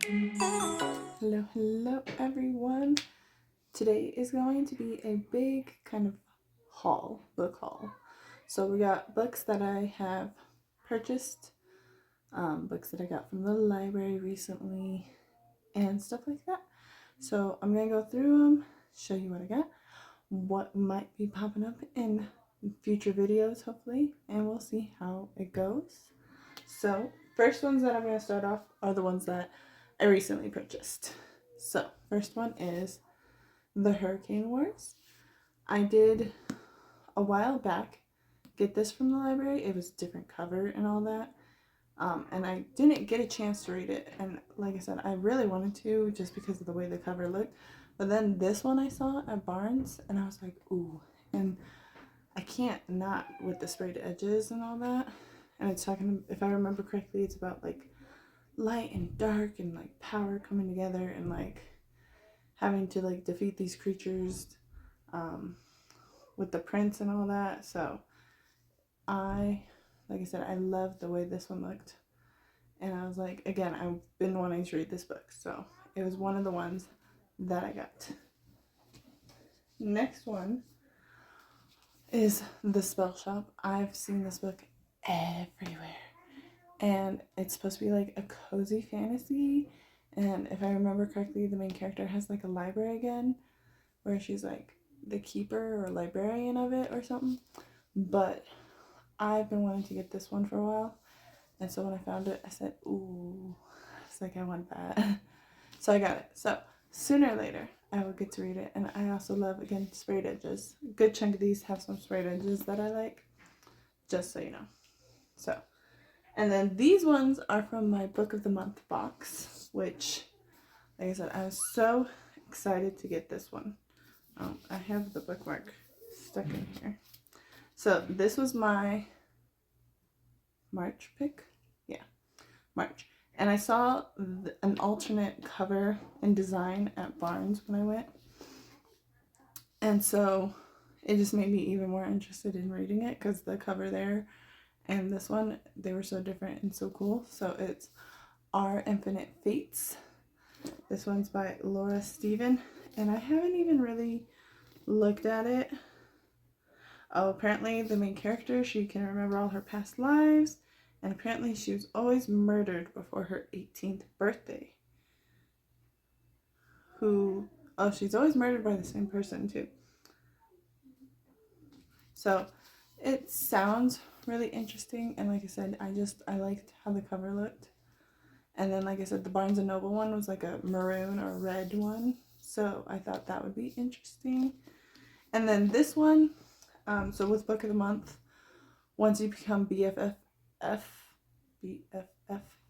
Hello everyone. Today is going to be a big kind of book haul. So we got books that I have purchased, books that I got from the library recently, and stuff like that. So I'm gonna go through them, show you what I got, what might be popping up in future videos, hopefully, and we'll see how it goes. So, first ones that I'm going to start off are the ones that I recently purchased. So, first one is The Hurricane Wars. I did a while back get this from the library. It was a different cover and all that. And I didn't get a chance to read it. And like I said, I really wanted to just because of the way the cover looked. But then this one I saw at Barnes and I was like, ooh. And I can't not with the sprayed edges and all that. And it's talking, if I remember correctly, it's about like light and dark and like power coming together and like having to like defeat these creatures with the prince and all that. So like I said, I loved the way this one looked. And I was like, again, I've been wanting to read this book. So it was one of the ones that I got. Next one is The Spell Shop. I've seen this book everywhere. And it's supposed to be like a cozy fantasy. And if I remember correctly, the main character has like a library again, where she's like the keeper or librarian of it or something. But I've been wanting to get this one for a while. And so when I found it, I said, ooh, it's like I want that. So I got it. So sooner or later, I will get to read it. And I also love, again, sprayed edges. A good chunk of these have some sprayed edges that I like, just so you know. So, and then these ones are from my Book of the Month box, which, like I said, I was so excited to get this one. I have the bookmark stuck in here. So this was my March pick. Yeah, March. And I saw an alternate cover and design at Barnes when I went. And so it just made me even more interested in reading it because the cover there and this one, they were so different and so cool. So it's Our Infinite Fates. This one's by Laura Stephen. And I haven't even really looked at it. Oh, apparently the main character, she can remember all her past lives. And apparently she was always murdered before her 18th birthday. She's always murdered by the same person too. So it sounds really interesting. And like I said, I liked how the cover looked. And then, like I said, the Barnes & Noble one was like a maroon or red one. So I thought that would be interesting. And then this one, so with Book of the Month, once you become BFF,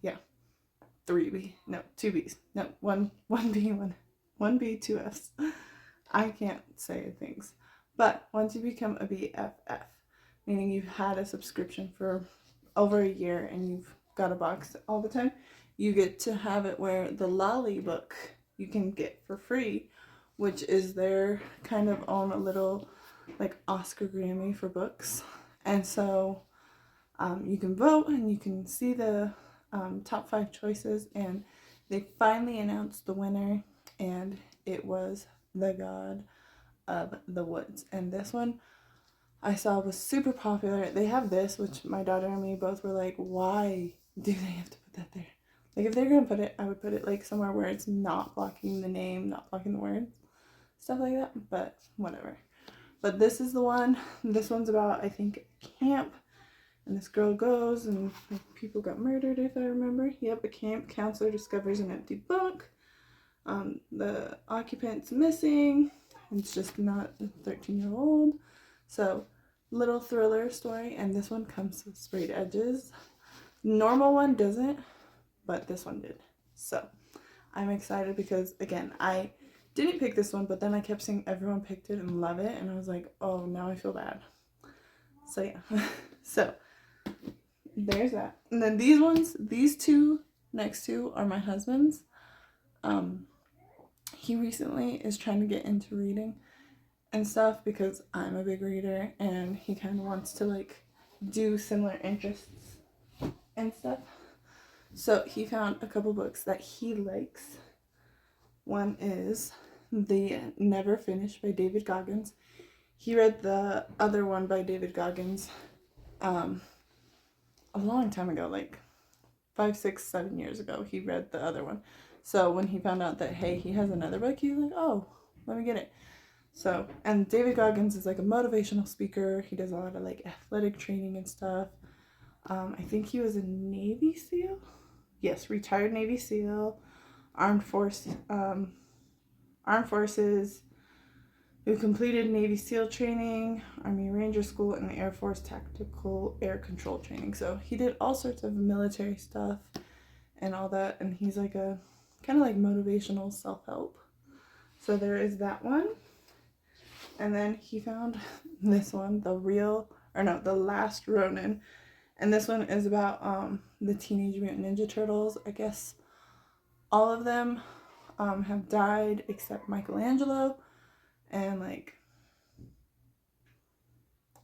yeah, 3B, no, 2Bs, no, 1B, 1B, 2Fs. I can't say things. But once you become a BFF, meaning you've had a subscription for over a year and you've got a box all the time, you get to have it where the Lolly book you can get for free, which is their kind of own little like Oscar Grammy for books. And so you can vote and you can see the top 5 choices, and they finally announced the winner, and it was The God of the Woods. And this one I saw was super popular. They have this, which my daughter and me both were like, why do they have to put that there? Like, if they're gonna put it, I would put it like somewhere where it's not blocking the name, not blocking the words, stuff like that, but whatever. But this is the one. This one's about, I think, camp, and this girl goes and like, people got murdered, if I remember. Yep, a camp counselor discovers an empty book. The occupant's missing. It's just not a 13-year-old. So, little thriller story, and this one comes with sprayed edges. Normal one doesn't, but this one did. So, I'm excited because, again, I didn't pick this one, but then I kept seeing everyone picked it and love it, and I was like, oh, now I feel bad. So, yeah. So, there's that. And then these two next to are my husband's. He recently is trying to get into reading and stuff because I'm a big reader, and he kind of wants to like do similar interests and stuff. So he found a couple books that he likes. One is The Never Finished by David Goggins. He read the other one by David Goggins a long time ago, like 5, 6, 7 years ago. He read the other one. So when he found out that, hey, he has another book, he was like, oh, let me get it. So, and David Goggins is like a motivational speaker. He does a lot of like athletic training and stuff. I think he was a Navy SEAL. Yes, retired Navy SEAL, Armed Forces, who completed Navy SEAL training, Army Ranger School, and the Air Force Tactical Air Control training. So he did all sorts of military stuff and all that, and he's like a kind of like motivational self-help. So there is that one. And then he found this one, The Last Ronin. And this one is about the Teenage Mutant Ninja Turtles. I guess all of them have died except Michelangelo. And like,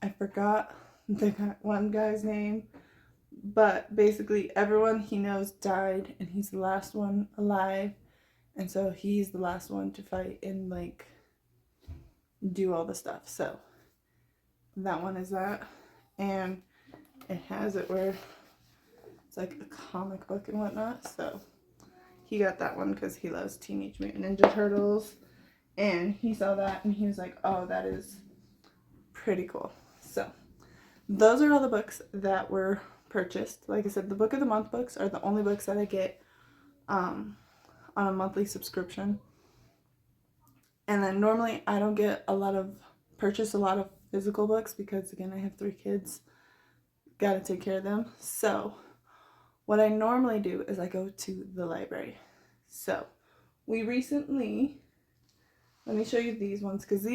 I forgot the one guy's name. But basically everyone he knows died, and he's the last one alive. And so he's the last one to fight and like do all the stuff. So that one is that. And it has it where it's like a comic book and whatnot. So he got that one because he loves Teenage Mutant Ninja Turtles. And he saw that and he was like, oh, that is pretty cool. So those are all the books that were purchased. Like I said, the Book of the Month books are the only books that I get on a monthly subscription. And then normally I don't purchase a lot of physical books because, again, I have 3 kids. Gotta take care of them. So what I normally do is I go to the library. So let me show you these ones, because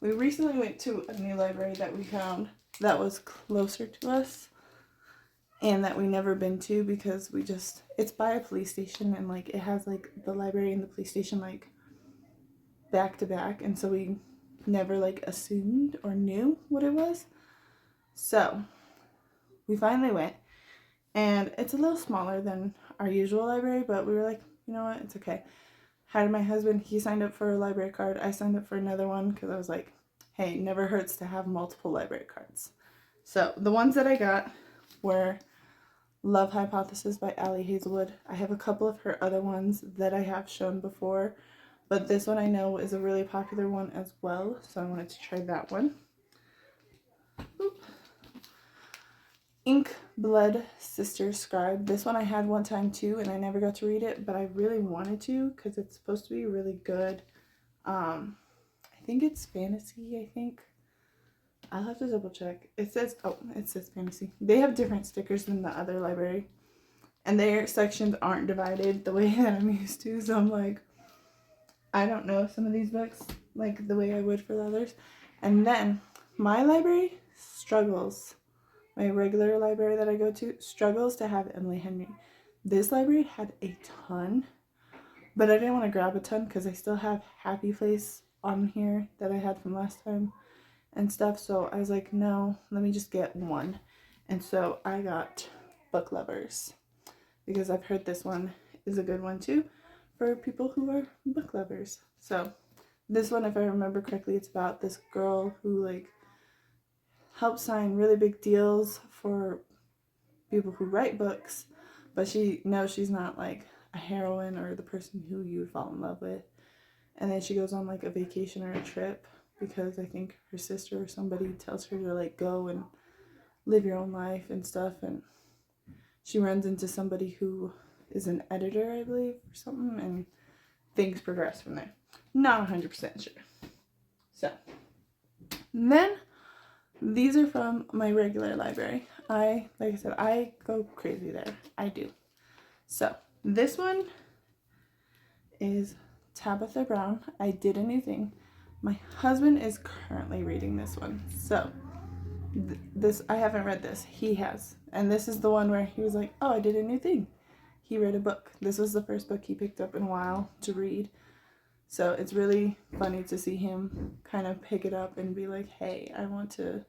we recently went to a new library that we found that was closer to us and that we never been to, because it's by a police station, and like it has like the library and the police station like back to back, and so we never like assumed or knew what it was. So we finally went, and it's a little smaller than our usual library, but we were like, you know what, it's okay. Had my husband, he signed up for a library card. I signed up for another one because I was like, hey, never hurts to have multiple library cards. So the ones that I got were Love Hypothesis by Allie Hazelwood. I have a couple of her other ones that I have shown before, but this one I know is a really popular one as well, so I wanted to try that one. Ink Blood Sister Scribe. This one I had one time too, and I never got to read it, but I really wanted to because it's supposed to be really good. I think it's fantasy, I think. I'll have to double check. It says fantasy. They have different stickers than the other library, and their sections aren't divided the way that I'm used to, so I'm like, I don't know some of these books like the way I would for the others. And then my library struggles. My regular library that I go to struggles to have Emily Henry. This library had a ton, but I didn't want to grab a ton because I still have Happy Place on here that I had from last time and stuff. So I was like, no, let me just get one. And so I got Book Lovers because I've heard this one is a good one too for people who are book lovers. So this one, if I remember correctly, it's about this girl who like helps sign really big deals for people who write books, but she knows she's not like a heroine or the person who you would fall in love with. And then she goes on like a vacation or a trip because I think her sister or somebody tells her to like go and live your own life and stuff, and she runs into somebody who is an editor, I believe, or something, and things progress from there. Not 100% sure. So then these are from my regular library. Like I said, I go crazy there. I do. So this one is Tabitha Brown, I Did a New Thing. My husband is currently reading this one. So I haven't read this. He has. And this is the one where he was like, oh, I did a new thing. He read a book. This was the first book he picked up in a while to read. So it's really funny to see him kind of pick it up and be like, hey, I want to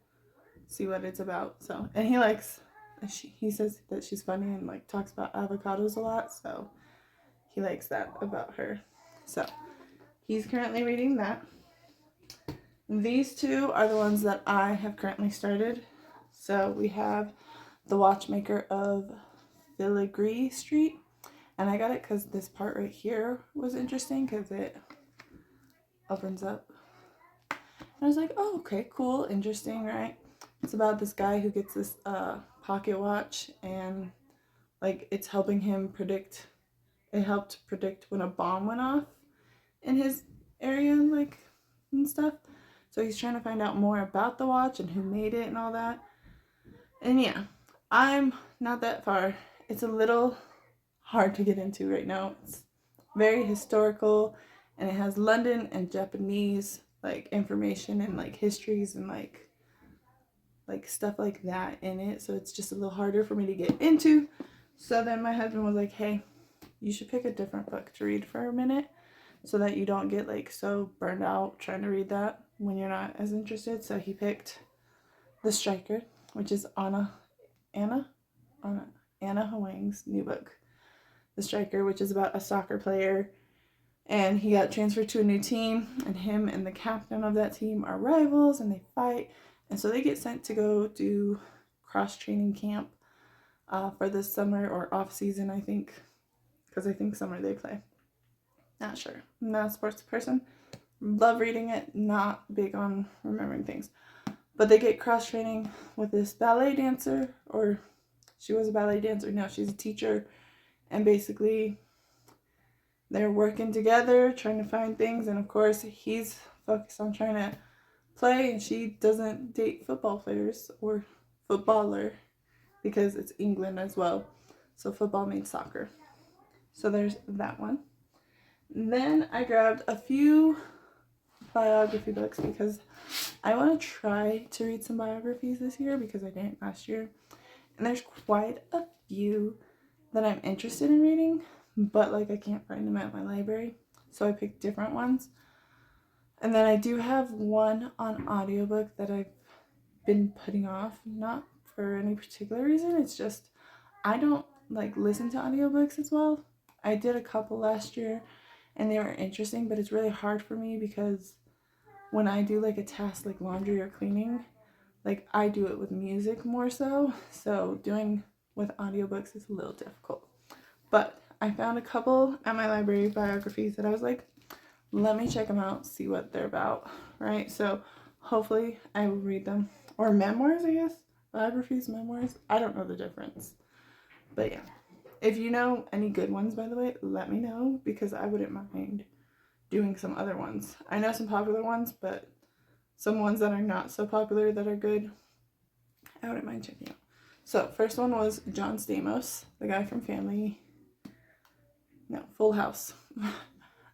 see what it's about. So, and he likes he says that she's funny and like talks about avocados a lot, so he likes that about her. So he's currently reading that. These two are the ones that I have currently started. So we have The Watchmaker of Filigree Street, and I got it because this part right here was interesting because it opens up. And I was like, oh, okay, cool, interesting, right? It's about this guy who gets this pocket watch, and like it's helping him predict. It helped predict when a bomb went off in his area, like, and stuff. So he's trying to find out more about the watch and who made it and all that. And yeah, I'm not that far. It's a little hard to get into right now. It's very historical, and it has London and Japanese like information and like histories and like stuff like that in it. So it's just a little harder for me to get into. So then my husband was like, hey, you should pick a different book to read for a minute so that you don't get like so burned out trying to read that when you're not as interested. So he picked The Striker, which is Anna Huang's new book. The Striker, which is about a soccer player, and he got transferred to a new team, and him and the captain of that team are rivals, and they fight, and so they get sent to go do cross-training camp for this summer or off-season, I think, because I think summer they play. Not sure. I'm not a sports person. Love reading it, not big on remembering things. But they get cross-training with this ballet dancer, or she was a ballet dancer, now she's a teacher, and basically they're working together, trying to find things, and of course he's focused on trying to play, and she doesn't date football players or footballer because it's England as well, so football means soccer. So there's that one. Then I grabbed a few biography books because I want to try to read some biographies this year because I didn't last year, and there's quite a few that I'm interested in reading, but like I can't find them at my library, so I picked different ones. And then I do have one on audiobook that I've been putting off, not for any particular reason, it's just I don't like listen to audiobooks as well. I did a couple last year and they were interesting, but it's really hard for me because when I do like a task like laundry or cleaning, like I do it with music more so doing with audiobooks is a little difficult. But I found a couple at my library biographies that I was like, let me check them out, see what they're about, right? So hopefully I will read them. Or memoirs, I guess. Biographies, memoirs. I don't know the difference. But yeah. If you know any good ones, by the way, let me know because I wouldn't mind doing some other ones. I know some popular ones, but some ones that are not so popular that are good, I wouldn't mind checking out. So first one was John Stamos, the guy from Full House.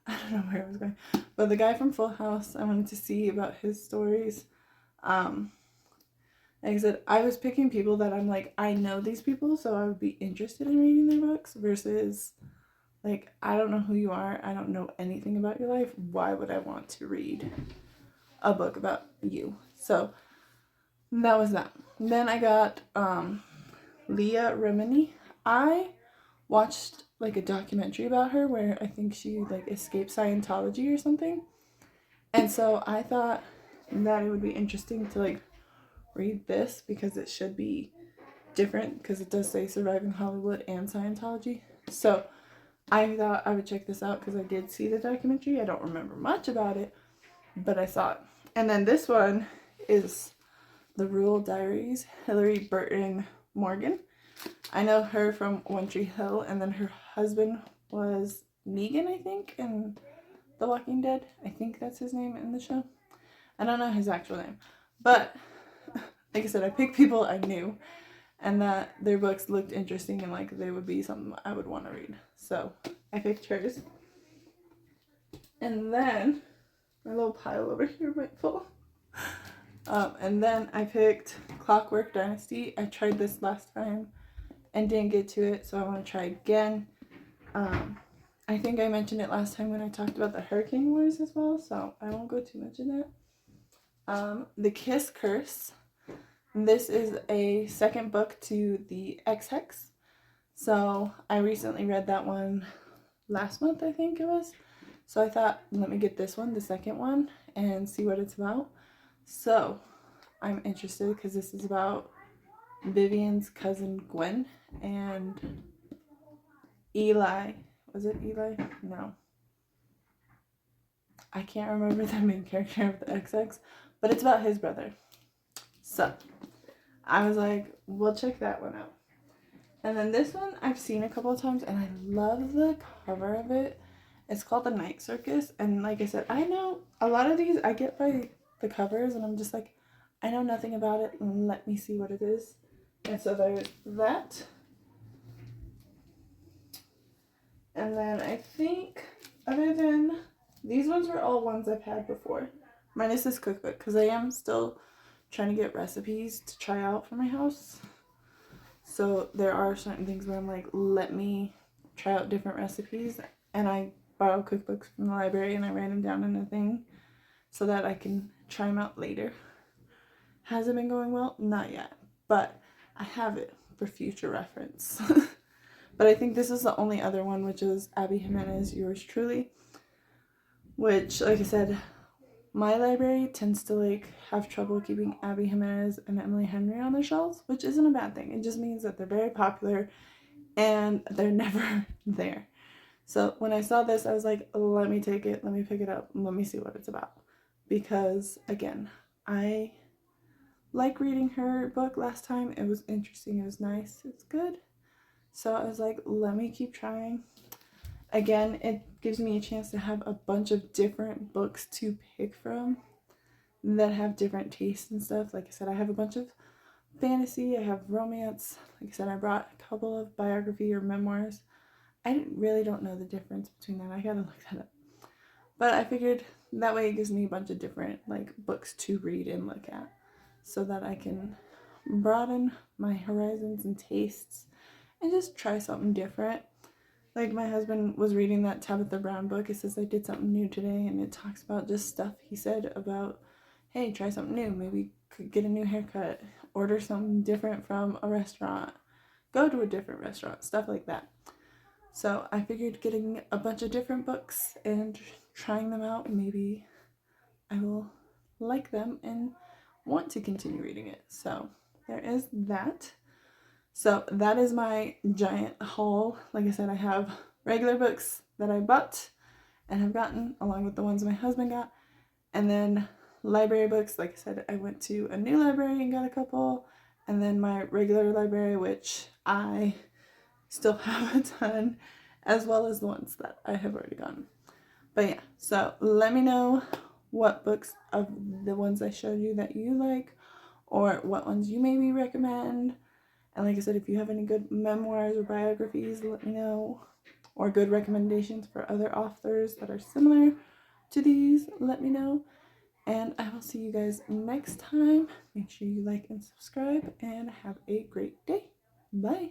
I don't know where I was going, but the guy from Full House, I wanted to see about his stories. Like I said, I was picking people that I'm like, I know these people, so I would be interested in reading their books versus like, I don't know who you are. I don't know anything about your life. Why would I want to read a book about you? So that was that. Then I got Leah Remini. I watched like a documentary about her where I think she like escaped Scientology or something. And so I thought that it would be interesting to like read this because it should be different because it does say Surviving Hollywood and Scientology. So I thought I would check this out because I did see the documentary. I don't remember much about it, but I saw it. And then this one is The Rural Diaries, Hilary Burton Morgan. I know her from One Tree Hill, and then her husband was Negan, I think, in The Walking Dead. I think that's his name in the show. I don't know his actual name, but like I said, I picked people I knew and that their books looked interesting and like they would be something I would want to read. So I picked hers. And then my little pile over here might fall. And then I picked Clockwork Dynasty. I tried this last time and didn't get to it, so I want to try again. I think I mentioned it last time when I talked about the Hurricane Wars as well, so I won't go too much in that. The Kiss Curse. This is a second book to the X-Hex. So I recently read that one last month, I think it was. So I thought, let me get this one, the second one, and see what it's about. So I'm interested because this is about Vivian's cousin Gwen and Eli. Was it Eli? No. I can't remember the main character of the X-Hex, but it's about his brother. So I was like, we'll check that one out. And then this one I've seen a couple of times and I love the cover of it. It's called The Night Circus. And like I said, I know a lot of these I get by the covers and I'm just like, I know nothing about it. Let me see what it is. And so there's that. And then I think other than these ones were all ones I've had before. Minus this cookbook because I am still trying to get recipes to try out for my house. So there are certain things where I'm like, let me try out different recipes. And I borrow cookbooks from the library and I write them down in a thing so that I can try them out later. Has it been going well? Not yet. But I have it for future reference. But I think this is the only other one, which is Abby Jimenez, Yours Truly. Which, like I said, my library tends to like have trouble keeping Abby Jimenez and Emily Henry on their shelves, which isn't a bad thing. It just means that they're very popular and they're never there. So when I saw this, I was like, let me take it, let me pick it up, let me see what it's about. Because again, I like reading her book last time. It was interesting, it was nice, it's good. So I was like, let me keep trying. Again, it gives me a chance to have a bunch of different books to pick from that have different tastes and stuff. Like I said, I have a bunch of fantasy, I have romance. Like I said, I brought a couple of biography or memoirs. I really don't know the difference between that. I gotta look that up. But I figured that way it gives me a bunch of different like books to read and look at so that I can broaden my horizons and tastes and just try something different. Like my husband was reading that Tabitha Brown book. It says I did something new today, and it talks about just stuff he said about, hey, try something new. Maybe could get a new haircut, order something different from a restaurant, go to a different restaurant, stuff like that. So I figured getting a bunch of different books and trying them out, maybe I will like them and want to continue reading it. So there is that. So that is my giant haul. Like I said, I have regular books that I bought and have gotten along with the ones my husband got. And then library books, like I said, I went to a new library and got a couple. And then my regular library, which I still have a ton, as well as the ones that I have already gotten. But yeah, so let me know what books of the ones I showed you that you like, or what ones you maybe recommend. And like I said, if you have any good memoirs or biographies, let me know. Or good recommendations for other authors that are similar to these, let me know. And I will see you guys next time. Make sure you like and subscribe and have a great day. Bye.